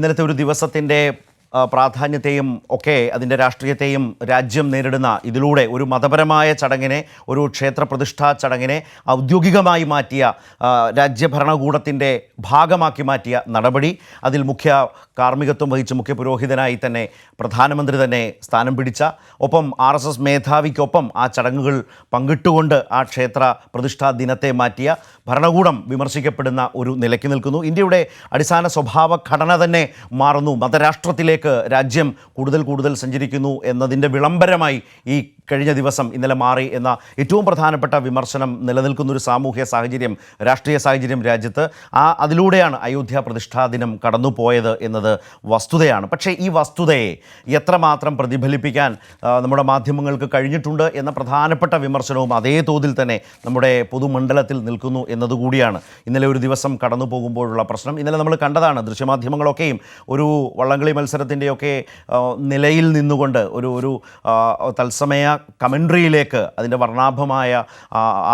ഇന്നലത്തെ ഒരു ദിവസത്തിൻ്റെ പ്രാധാന്യത്തെയും ഒക്കെ അതിൻ്റെ രാഷ്ട്രീയത്തെയും രാജ്യം നേരിടുന്ന ഇതിലൂടെ ഒരു മതപരമായ ചടങ്ങിനെ, ഒരു ക്ഷേത്രപ്രതിഷ്ഠാ ചടങ്ങിനെ ഔദ്യോഗികമായി മാറ്റിയ രാജ്യഭരണകൂടത്തിൻ്റെ ഭാഗമാക്കി മാറ്റിയ നടപടി, അതിൽ മുഖ്യ കാർമ്മികത്വം വഹിച്ച് മുഖ്യ പുരോഹിതനായി തന്നെ പ്രധാനമന്ത്രി തന്നെ സ്ഥാനം പിടിച്ച, ഒപ്പം RSS മേധാവിക്കൊപ്പം ആ ചടങ്ങുകൾ പങ്കിട്ടുകൊണ്ട് ആ ക്ഷേത്ര പ്രതിഷ്ഠാ ദിനത്തെ മാറ്റിയ ഭരണകൂടം വിമർശിക്കപ്പെടുന്ന ഒരു നിലയ്ക്ക് നിൽക്കുന്നു. ഇന്ത്യയുടെ അടിസ്ഥാന സ്വഭാവ ഘടന തന്നെ മാറുന്നു. മതരാഷ്ട്രത്തിലേക്ക് രാജ്യം കൂടുതൽ സഞ്ചരിക്കുന്നു എന്നതിൻ്റെ വിളംബരമായി ഈ കഴിഞ്ഞ ദിവസം ഇന്നലെ മാറി എന്ന ഏറ്റവും പ്രധാനപ്പെട്ട വിമർശനം നിലനിൽക്കുന്നൊരു സാമൂഹ്യ സാഹചര്യം, രാഷ്ട്രീയ സാഹചര്യം രാജ്യത്ത്. അതിലൂടെയാണ് അയോധ്യ പ്രതിഷ്ഠാ ദിനം കടന്നുപോയത് എന്നത് വസ്തുതയാണ്. പക്ഷേ ഈ വസ്തുതയെ എത്രമാത്രം പ്രതിഫലിപ്പിക്കാൻ നമ്മുടെ മാധ്യമങ്ങൾക്ക് കഴിഞ്ഞിട്ടുണ്ട് എന്ന പ്രധാനപ്പെട്ട വിമർശനവും അതേ തോതിൽ തന്നെ നമ്മുടെ പൊതുമണ്ഡലത്തിൽ നിൽക്കുന്നു എന്നതുകൂടിയാണ് ഇന്നലെ ഒരു ദിവസം കടന്നു പോകുമ്പോഴുള്ള പ്രശ്നം. ഇന്നലെ നമ്മൾ കണ്ടതാണ്, ദൃശ്യമാധ്യമങ്ങളൊക്കെയും ഒരു വള്ളംകളി മത്സരത്തിൻ്റെയൊക്കെ നിലയിൽ നിന്നുകൊണ്ട് ഒരു തത്സമയ കമൻട്രിയിലേക്ക്, അതിൻ്റെ വർണ്ണാഭമായ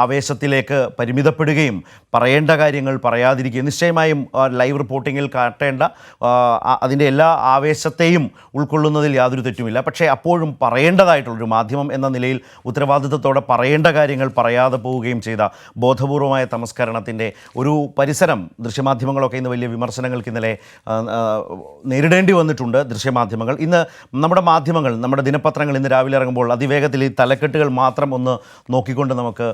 ആവേശത്തിലേക്ക് പരിമിതപ്പെടുകയും പറയേണ്ട കാര്യങ്ങൾ പറയാതിരിക്കുകയും, നിശ്ചയമായും ലൈവ് റിപ്പോർട്ടിങ്ങിൽ കാട്ടേണ്ട അതിൻ്റെ എല്ലാ ആവേശത്തെയും ഉൾക്കൊള്ളുന്നതിൽ യാതൊരു തെറ്റുമില്ല. പക്ഷേ അപ്പോഴും പറയേണ്ടതായിട്ടുള്ളൊരു മാധ്യമം എന്ന നിലയിൽ ഉത്തരവാദിത്വത്തോടെ പറയേണ്ട കാര്യങ്ങൾ പറയാതെ പോവുകയും ചെയ്ത ബോധപൂർവമായ തമസ്കരണത്തിൻ്റെ ഒരു പരിസരം ദൃശ്യമാധ്യമങ്ങളൊക്കെ ഇന്ന് വലിയ വിമർശനങ്ങൾക്ക് ഇന്നലെ നേരിടേണ്ടി വന്നിട്ടുണ്ട്. ദൃശ്യമാധ്യമങ്ങൾ ഇന്ന് നമ്മുടെ മാധ്യമങ്ങൾ, നമ്മുടെ ദിനപത്രങ്ങൾ ഇന്ന് രാവിലെ ഇറങ്ങുമ്പോൾ അതിവേഗത്തിൽ ഈ തലക്കെട്ടുകൾ മാത്രം ഒന്ന് നോക്കിക്കൊണ്ട് നമുക്ക്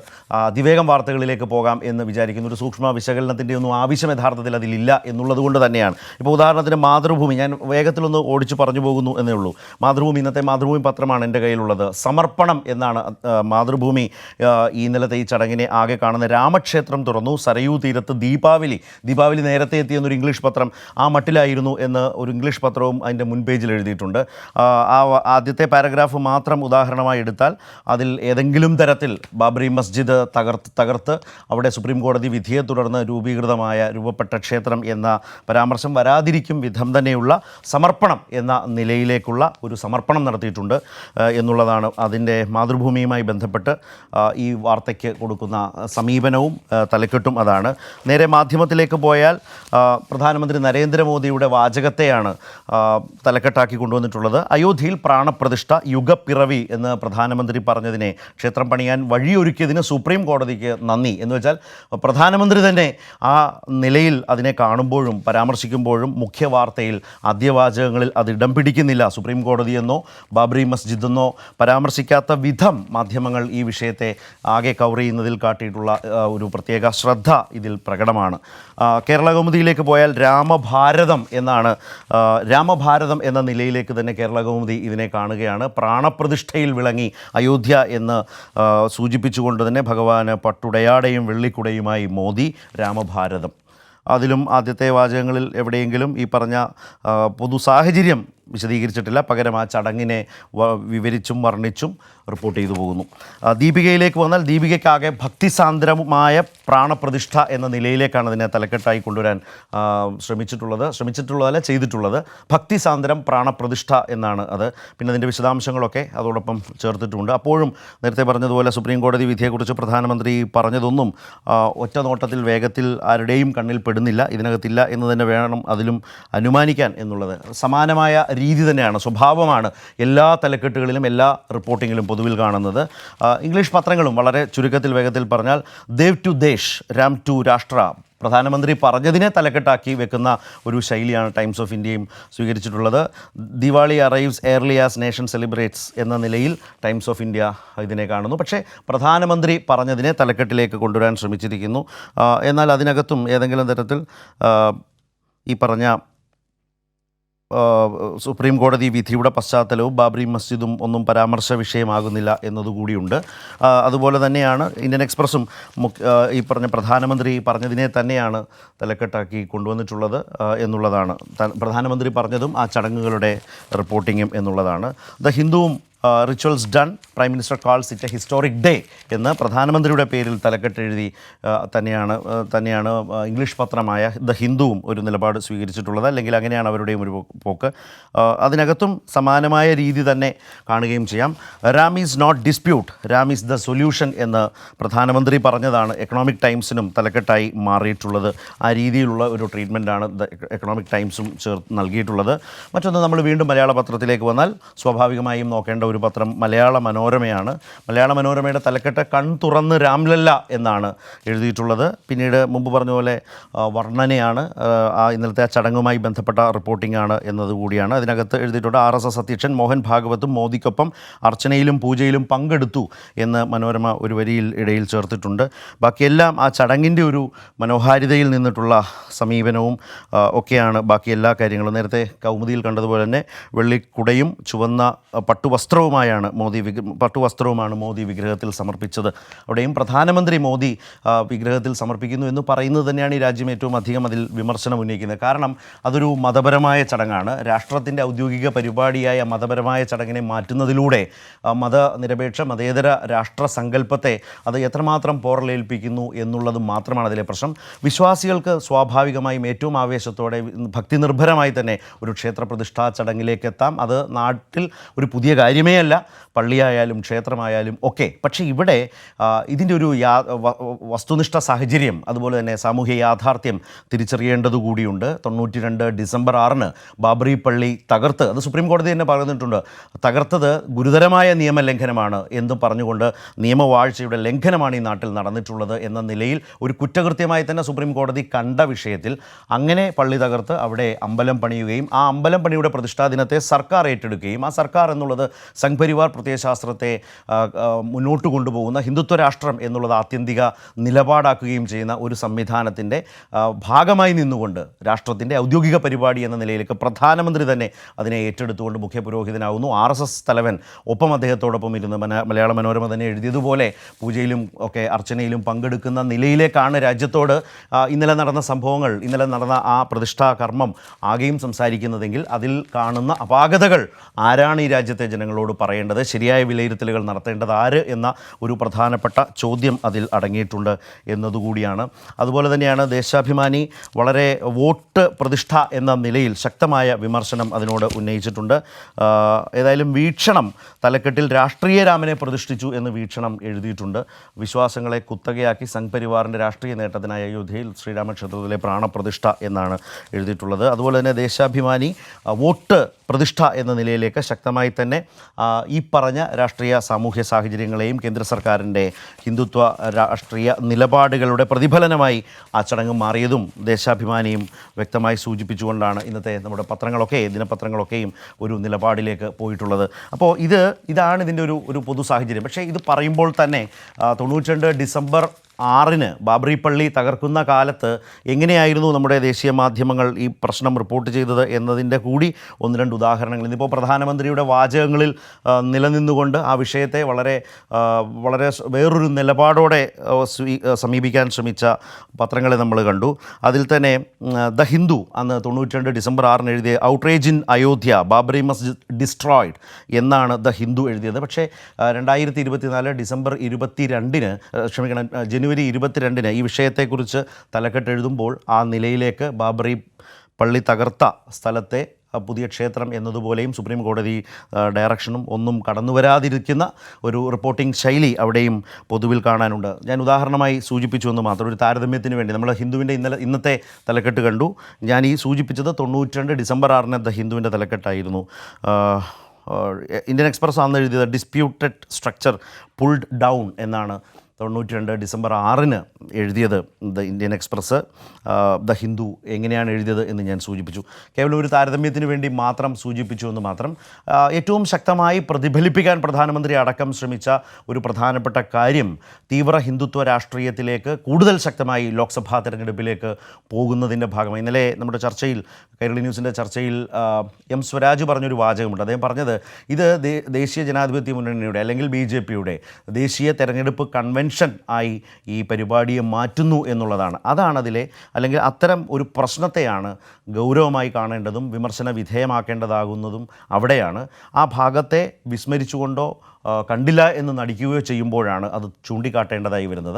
അതിവേഗം വാർത്തകളിലേക്ക് പോകാം എന്ന് വിചാരിക്കുന്നു. ഒരു സൂക്ഷ്മ വിശകലനത്തിൻ്റെ ഒന്നും ആവശ്യം യഥാർത്ഥത്തിൽ അതിലില്ല എന്നുള്ളത് കൊണ്ട് തന്നെയാണ്. ഇപ്പോൾ ഉദാഹരണത്തിന് മാതൃഭൂമി, ഞാൻ വേഗത്തിലൊന്ന് ഓടിച്ചു പറഞ്ഞു പോകുന്നു എന്നേ ഉള്ളൂ. മാതൃഭൂമി, ഇന്നത്തെ മാതൃഭൂമി പത്രമാണ് എൻ്റെ കയ്യിലുള്ളത്. സമർപ്പണം എന്നാണ് മാതൃഭൂമി ഈ ഇന്നലത്തെ ഈ ചടങ്ങിനെ ആകെ കാണുന്ന. രാമക്ഷേത്രം തുറന്നു, സരയൂ തീരത്ത് ദീപാവലി നേരത്തെ എത്തിയെന്നൊരു ഇംഗ്ലീഷ് പത്രം ആ മട്ടിലായിരുന്നു എന്ന് ഒരു ഇംഗ്ലീഷ് പത്രവും അതിൻ്റെ മുൻ പേജിൽ എഴുതിയിട്ടുണ്ട്. ആ ആദ്യത്തെ പാരഗ്രാഫ് മാത്രം ഉദാഹരണമായി എടുത്താൽ അതിൽ ഏതെങ്കിലും തരത്തിൽ ബാബറി മസ്ജിദ് തകർത്ത് അവിടെ സുപ്രീം കോടതി വിധിയെ തുടർന്ന് രൂപപ്പെട്ട ക്ഷേത്രം എന്ന പരാമർശം വരാതിരിക്കും വിധം തന്നെയുള്ള സമർപ്പണം എന്ന നിലയിലേക്കുള്ള ഒരു സമർപ്പണം നടത്തിയിട്ടുണ്ട് എന്നുള്ളതാണ് അതിൻ്റെ മാതൃഭൂമിയുമായി ബന്ധപ്പെട്ട് ഈ വാർത്തയ്ക്ക് കൊടുക്കുന്ന സമീപനവും തലക്കെട്ടും അതാണ്. നേരെ മാധ്യമത്തിലേക്ക് പോയാൽ പ്രധാനമന്ത്രി നരേന്ദ്രമോദിയുടെ വാചകത്തെയാണ് തലക്കെട്ടാക്കി കൊണ്ടുവന്നിട്ടുള്ളത്. അയോധ്യയിൽ പ്രാണപ്രതിഷ്ഠ യുഗപ്പിറവി എന്ന് പ്രധാനമന്ത്രി പറഞ്ഞതിനെ, ക്ഷേത്രം പണിയാൻ വഴിയൊരുക്കിയതിന് സുപ്രീം കോടതിക്ക് നന്ദി എന്ന് വെച്ചാൽ പ്രധാനമന്ത്രി തന്നെ ആ നിലയിൽ അതിനെ കാണുമ്പോഴും പരാമർശിക്കുമ്പോഴും മുഖ്യ വാർത്തയിൽ ആദ്യവാചകങ്ങളിൽ അത് ഇടം പിടിക്കുന്നില്ല. സുപ്രീം കോടതിയെന്നോ ബാബറി മസ്ജിദെന്നോ പരാമർശിക്കാത്ത വിധം മാധ്യമങ്ങൾ ഈ വിഷയത്തെ ആകെ കവർ ചെയ്യുന്നതിൽ കാട്ടിയിട്ടുള്ള ഒരു പ്രത്യേക ശ്രദ്ധ ഇതിൽ പ്രകടമാണ്. കേരള കൗമുദിയിലേക്ക് പോയാൽ രാമഭാരതം എന്ന നിലയിലേക്ക് തന്നെ കേരള കൗമുദി ഇതിനെ കാണുകയാണ്. പ്രാണപ്രതിഷ്ഠയിൽ വിളങ്ങി അയോധ്യ എന്ന് സൂചിപ്പിച്ചുകൊണ്ട് തന്നെ ഭഗവാന് പട്ടുടയാടയും വെള്ളിക്കുടയുമായി മോദി, രാമഭാരതം. അതിലും ആദ്യത്തെ വാചകങ്ങളിൽ എവിടെയെങ്കിലും ഈ പറഞ്ഞ പൊതു സാഹചര്യം വിശദീകരിച്ചിട്ടില്ല. പകരം ആ ചടങ്ങിനെ വിവരിച്ചും വർണ്ണിച്ചും റിപ്പോർട്ട് ചെയ്തു പോകുന്നു. ദീപികയിലേക്ക് വന്നാൽ ദീപികയ്ക്കാകെ ഭക്തിസാന്ദ്രമായ പ്രാണപ്രതിഷ്ഠ എന്ന നിലയിലേക്കാണ് അതിനെ തലക്കെട്ടായി കൊണ്ടുവരാൻ ചെയ്തിട്ടുള്ളത്. ഭക്തിസാന്ദ്രം പ്രാണപ്രതിഷ്ഠ എന്നാണ് അത്. പിന്നെ അതിൻ്റെ വിശദാംശങ്ങളൊക്കെ അതോടൊപ്പം ചേർത്തിട്ടുമുണ്ട്. അപ്പോഴും നേരത്തെ പറഞ്ഞതുപോലെ സുപ്രീം കോടതി വിധിയെക്കുറിച്ച് പ്രധാനമന്ത്രി പറഞ്ഞതൊന്നും ഒറ്റ നോട്ടത്തിൽ വേഗത്തിൽ ആരുടെയും കണ്ണിൽ പെടുന്നില്ല, ഇതിനകത്തില്ല എന്ന് തന്നെ വേണം അതിലും അനുമാനിക്കാൻ എന്നുള്ളത്. സമാനമായ രീതി തന്നെയാണ്, സ്വഭാവമാണ് എല്ലാ തലക്കെട്ടുകളിലും എല്ലാ റിപ്പോർട്ടിങ്ങിലും പൊതുവിൽ കാണുന്നത്. ഇംഗ്ലീഷ് പത്രങ്ങളും വളരെ ചുരുക്കത്തിൽ വേഗത്തിൽ പറഞ്ഞാൽ ദേവ് ടു ദേശ്, രാം ടു രാഷ്ട്ര, പ്രധാനമന്ത്രി പറഞ്ഞതിനെ തലക്കെട്ടാക്കി വെക്കുന്ന ഒരു ശൈലിയാണ് ടൈംസ് ഓഫ് ഇന്ത്യയും സ്വീകരിച്ചിട്ടുള്ളത്. Diwali arrives early as nation celebrates എന്ന നിലയിൽ ടൈംസ് ഓഫ് ഇന്ത്യ ഇതിനെ കാണുന്നു. പക്ഷേ പ്രധാനമന്ത്രി പറഞ്ഞതിനെ തലക്കെട്ടിലേക്ക് കൊണ്ടുവരാൻ ശ്രമിച്ചിരിക്കുന്നു. എന്നാൽ അതിനകത്തും ഏതെങ്കിലും തരത്തിൽ ഈ പറഞ്ഞ സുപ്രീം കോടതി വിധിയുടെ പശ്ചാത്തലവും ബാബറി മസ്ജിദും ഒന്നും പരാമർശ വിഷയമാകുന്നില്ല എന്നതുകൂടിയുണ്ട്. അതുപോലെ തന്നെയാണ് ഇന്ത്യൻ എക്സ്പ്രസും ഈ പറഞ്ഞ പ്രധാനമന്ത്രി പറഞ്ഞതിനെ തന്നെയാണ് തലക്കെട്ടാക്കി കൊണ്ടുവന്നിട്ടുള്ളത് എന്നുള്ളതാണ്. പ്രധാനമന്ത്രി പറഞ്ഞതും ആ ചടങ്ങുകളുടെ റിപ്പോർട്ടിങ്ങും എന്നുള്ളതാണ്. ദ ഹിന്ദുവും rituals done, prime minister calls it a historic day എന്ന് പ്രധാനമന്ത്രിയുടെ പേരിൽ തലക്കെട്ട് എഴുതി തന്നെയാണ് ഇംഗ്ലീഷ് പത്രമായ ദ ഹിന്ദുവും ഒരു നിലപാട് സ്വീകരിച്ചിട്ടുള്ളത്. അല്ലെങ്കിൽ അങ്ങനെയാണ് അവരുടെയും ഒരു പോക്ക്. അതിനകത്തും സമാനമായ രീതി തന്നെ കാണുകയും ചെയ്യാം. Ram is not dispute, Ram is the solution എന്ന് പ്രധാനമന്ത്രി പറഞ്ഞതാണ് എക്കണോമിക് ടൈംസിനും തലക്കെട്ടായി മാറിയിട്ടുള്ളത്. ആ രീതിയിലുള്ള ഒരു ട്രീറ്റ്മെൻറ്റാണ് ദ എക്കണോമിക് ടൈംസും നൽകിയിട്ടുള്ളത്. മറ്റൊന്ന്, നമ്മൾ വീണ്ടും മലയാള പത്രത്തിലേക്ക് വന്നാൽ സ്വാഭാവികമായും നോക്കേണ്ട ഒരു പത്രം മലയാള മനോരമയാണ്. മലയാള മനോരമയുടെ തലക്കെട്ട് കൺ തുറന്ന് രാംലല്ല എന്നാണ് എഴുതിയിട്ടുള്ളത്. പിന്നീട് മുമ്പ് പറഞ്ഞ പോലെ വർണ്ണനയാണ്, ഇന്നലത്തെ ആ ചടങ്ങുമായി ബന്ധപ്പെട്ട റിപ്പോർട്ടിംഗാണ് എന്നതുകൂടിയാണ്. അതിനകത്ത് എഴുതിയിട്ടുണ്ട് RSS അധ്യക്ഷൻ മോഹൻ ഭാഗവതും മോദിക്കൊപ്പം അർച്ചനയിലും പൂജയിലും പങ്കെടുത്തു എന്ന് മനോരമ ഒരു വരിയിൽ ഇടയിൽ ചേർത്തിട്ടുണ്ട്. ബാക്കിയെല്ലാം ആ ചടങ്ങിൻ്റെ ഒരു മനോഹാരിതയിൽ നിന്നിട്ടുള്ള സമീപനവും ഒക്കെയാണ് ബാക്കി എല്ലാ കാര്യങ്ങളും. നേരത്തെ കൗമുദിയിൽ കണ്ടതുപോലെ തന്നെ വെള്ളിക്കുടയും ചുവന്ന പട്ടുവസ്ത്രവുമാണ് മോദി വിഗ്രഹത്തിൽ സമർപ്പിച്ചത്. അവിടെയും പ്രധാനമന്ത്രി മോദി വിഗ്രഹത്തിൽ സമർപ്പിക്കുന്നു എന്ന് പറയുന്നത് തന്നെയാണ് ഈ രാജ്യം ഏറ്റവും അധികം അതിൽ വിമർശനം ഉന്നയിക്കുന്നത്. കാരണം അതൊരു മതപരമായ ചടങ്ങാണ്. രാഷ്ട്രത്തിൻ്റെ ഔദ്യോഗിക പരിപാടിയായ മതപരമായ ചടങ്ങിനെ മാറ്റുന്നതിലൂടെ മതനിരപേക്ഷ മതേതര രാഷ്ട്രസങ്കല്പത്തെ അത് എത്രമാത്രം പോറലേൽപ്പിക്കുന്നു എന്നുള്ളത് മാത്രമാണ് അതിലെ പ്രശ്നം. വിശ്വാസികൾക്ക് സ്വാഭാവികമായും ഏറ്റവും ആവേശത്തോടെ ഭക്തിനിർഭരമായി തന്നെ ഒരു ക്ഷേത്രപ്രതിഷ്ഠാ ചടങ്ങിലേക്ക് എത്താം. അത് നാട്ടിൽ ഒരു പുതിയ കാര്യമേ അല്ല, പള്ളിയായാലും ക്ഷേത്രമായാലും ഒക്കെ. പക്ഷേ ഇവിടെ ഇതിൻ്റെ ഒരു വസ്തുനിഷ്ഠ സാഹചര്യം, അതുപോലെ തന്നെ സാമൂഹ്യ യാഥാർത്ഥ്യം തിരിച്ചറിയേണ്ടതുകൂടിയുണ്ട്. 92 ഡിസംബർ 6 ബാബറി പള്ളി തകർത്ത്, അത് സുപ്രീം കോടതി തന്നെ പറഞ്ഞിട്ടുണ്ട്, തകർത്തത് ഗുരുതരമായ നിയമലംഘനമാണ് എന്ന് പറഞ്ഞുകൊണ്ട് നിയമവാഴ്ചയുടെ ലംഘനമാണ് ഈ നാട്ടിൽ നടന്നിട്ടുള്ളത് എന്ന നിലയിൽ ഒരു കുറ്റകൃത്യമായി തന്നെ സുപ്രീം കോടതി കണ്ട വിഷയത്തിൽ അങ്ങനെ പള്ളി തകർത്ത് അവിടെ അമ്പലം പണിയുകയും ആ അമ്പലം പണിയുടെ പ്രതിഷ്ഠാ ദിനത്തെ സർക്കാർ ഏറ്റെടുക്കുകയും ആ സർക്കാർ എന്നുള്ളത് സംഘ് പരിവാർ പ്രത്യയശാസ്ത്രത്തെ മുന്നോട്ട് കൊണ്ടുപോകുന്ന ഹിന്ദുത്വ രാഷ്ട്രം എന്നുള്ളത് ആത്യന്തിക നിലപാടാക്കുകയും ചെയ്യുന്ന ഒരു സംവിധാനത്തിൻ്റെ ഭാഗമായി നിന്നുകൊണ്ട് രാഷ്ട്രത്തിൻ്റെ ഔദ്യോഗിക പരിപാടി എന്ന നിലയിലേക്ക് പ്രധാനമന്ത്രി തന്നെ അതിനെ ഏറ്റെടുത്തുകൊണ്ട് മുഖ്യപുരോഹിതനാകുന്നു. RSS തലവൻ ഒപ്പം അദ്ദേഹത്തോടൊപ്പം ഇരുന്ന് മലയാള മനോരമ തന്നെ എഴുതിയതുപോലെ പൂജയിലും ഒക്കെ അർച്ചനയിലും പങ്കെടുക്കുന്ന നിലയിലേക്കാണ് രാജ്യത്തോട് ഇന്നലെ നടന്ന സംഭവങ്ങൾ, ഇന്നലെ നടന്ന ആ പ്രതിഷ്ഠാ കർമ്മം ആകെയും സംസാരിക്കുന്നതെങ്കിൽ അതിൽ കാണുന്ന അപാകതകൾ ആരാണ് ഈ രാജ്യത്തെ ജനങ്ങളോട് പറയേണ്ടത്, ശരിയായ വിലയിരുത്തലുകൾ നടത്തേണ്ടത് ആര് എന്ന ഒരു പ്രധാനപ്പെട്ട ചോദ്യം അതിൽ അടങ്ങിയിട്ടുണ്ട് എന്നതുകൂടിയാണ്. അതുപോലെ തന്നെയാണ് ദേശാഭിമാനി വളരെ വോട്ട് പ്രതിഷ്ഠ എന്ന നിലയിൽ ശക്തമായ വിമർശനം അതിനോട് ഉന്നയിച്ചിട്ടുണ്ട്. ഏതായാലും വീക്ഷണം തലക്കെട്ടിൽ രാഷ്ട്രീയ രാമനെ പ്രതിഷ്ഠിച്ചു എന്ന് വീക്ഷണം എഴുതിയിട്ടുണ്ട്. വിശ്വാസങ്ങളെ കുത്തകയാക്കി സംഘ് പരിവാറിൻ്റെ രാഷ്ട്രീയ നേട്ടത്തിനായി അയോധ്യയിൽ ശ്രീരാമക്ഷേത്രത്തിലെ പ്രാണപ്രതിഷ്ഠ എന്നാണ് എഴുതിയിട്ടുള്ളത്. അതുപോലെ തന്നെ ദേശാഭിമാനി വോട്ട് പ്രതിഷ്ഠ എന്ന നിലയിലേക്ക് ശക്തമായി തന്നെ ഈ പറഞ്ഞ രാഷ്ട്രീയ സാമൂഹ്യ സാഹചര്യങ്ങളെയും കേന്ദ്ര സർക്കാരിൻ്റെ ഹിന്ദുത്വ രാഷ്ട്രീയ നിലപാടുകളുടെ പ്രതിഫലനമായി ആ ചടങ്ങ് മാറിയതും ദേശാഭിമാനിയും വ്യക്തമായി സൂചിപ്പിച്ചുകൊണ്ടാണ് ഇന്നത്തെ നമ്മുടെ ദിനപത്രങ്ങളൊക്കെയും ഒരു നിലപാടിലേക്ക് പോയിട്ടുള്ളത്. അപ്പോൾ ഇതാണ് ഇതിൻ്റെ ഒരു പൊതു സാഹചര്യം. പക്ഷേ ഇത് പറയുമ്പോൾ തന്നെ 92 ഡിസംബർ 6 ബാബറി പള്ളി തകർക്കുന്ന കാലത്ത് എങ്ങനെയായിരുന്നു നമ്മുടെ ദേശീയ മാധ്യമങ്ങൾ ഈ പ്രശ്നം റിപ്പോർട്ട് ചെയ്തത് എന്നതിൻ്റെ കൂടി 1-2 ഉദാഹരണങ്ങൾ ഇന്നിപ്പോൾ പ്രധാനമന്ത്രിയുടെ വാചകങ്ങളിൽ നിലനിന്നുകൊണ്ട് ആ വിഷയത്തെ വളരെ വേറൊരു നിലപാടോടെ സമീപിക്കാൻ ശ്രമിച്ച പത്രങ്ങളെ നമ്മൾ കണ്ടു. അതിൽ തന്നെ ദ ഹിന്ദു അന്ന് 92 ഡിസംബർ 6 എഴുതിയ outrage in Ayodhya, Babri Masjid destroyed എന്നാണ് ദ ഹിന്ദു എഴുതിയത്. പക്ഷേ 2024 ഡിസംബർ 22 ജനുവരി 22 ഈ വിഷയത്തെക്കുറിച്ച് തലക്കെട്ട് എഴുതുമ്പോൾ ആ നിലയിലേക്ക് ബാബറി പള്ളി തകർത്ത സ്ഥലത്തെ പുതിയ ക്ഷേത്രം എന്നതുപോലെയും സുപ്രീം കോടതി ഡയറക്ഷനും ഒന്നും കടന്നു വരാതിരിക്കുന്ന ഒരു റിപ്പോർട്ടിംഗ് ശൈലി അവിടെയും പൊതുവിൽ കാണാനുണ്ട്. ഞാൻ ഉദാഹരണമായി സൂചിപ്പിച്ചു എന്ന് മാത്രം, ഒരു താരതമ്യത്തിന് വേണ്ടി നമ്മൾ ഹിന്ദുവിൻ്റെ ഇന്നത്തെ തലക്കെട്ട് കണ്ടു. ഞാൻ ഈ സൂചിപ്പിച്ചത് 92 ഡിസംബർ 6 ദ ഹിന്ദുവിൻ്റെ തലക്കെട്ടായിരുന്നു. ഇന്ത്യൻ എക്സ്പ്രസ് അന്ന് എഴുതിയത് ഡിസ്പ്യൂട്ടഡ് സ്ട്രക്ചർ പുൾഡ് ഡൗൺ എന്നാണ് 92 ഡിസംബർ 6 എഴുതിയത് the Indian express. The Hindu എങ്ങനെയാണ് എഴുതിയത് എന്ന് ഞാൻ സൂചിപ്പിച്ചു. കേവലം ഒരു താരതമ്യത്തിന് വേണ്ടി മാത്രം സൂചിപ്പിച്ചു എന്ന് മാത്രം. ഏറ്റവും ശക്തമായി പ്രതിഫലിപ്പിക്കാൻ പ്രധാനമന്ത്രി അടക്കം ശ്രമിച്ച ഒരു പ്രധാനപ്പെട്ട കാര്യം തീവ്ര ഹിന്ദുത്വ രാഷ്ട്രീയത്തിലേക്ക് കൂടുതൽ ശക്തമായി ലോക്സഭാ തെരഞ്ഞെടുപ്പിലേക്ക് പോകുന്നതിൻ്റെ ഭാഗമായി ഇന്നലെ നമ്മുടെ ചർച്ചയിൽ, കൈരളി ന്യൂസിൻ്റെ ചർച്ചയിൽ എം സ്വരാജ് പറഞ്ഞൊരു വാചകമുണ്ട്. അദ്ദേഹം പറഞ്ഞത് ഇത് ദേശീയ ജനാധിപത്യ മുന്നണിയുടെ അല്ലെങ്കിൽ BJPയുടെ ദേശീയ തെരഞ്ഞെടുപ്പ് കൺവെൻഷൻ അറ്റൻഷൻ ആയി ഈ പരിപാടിയെ മാറ്റുന്നു എന്നുള്ളതാണ്. അതാണതിലെ, അല്ലെങ്കിൽ അത്തരം ഒരു പ്രശ്നത്തെയാണ് ഗൗരവമായി കാണേണ്ടതും വിമർശന വിധേയമാക്കേണ്ടതാകുന്നതും അവിടെയാണ്. ആ ഭാഗത്തെ വിസ്മരിച്ചുകൊണ്ടോ കണ്ടില്ല എന്ന് നടിക്കുകയോ ചെയ്യുമ്പോഴാണ് അത് ചൂണ്ടിക്കാട്ടേണ്ടതായി വരുന്നത്.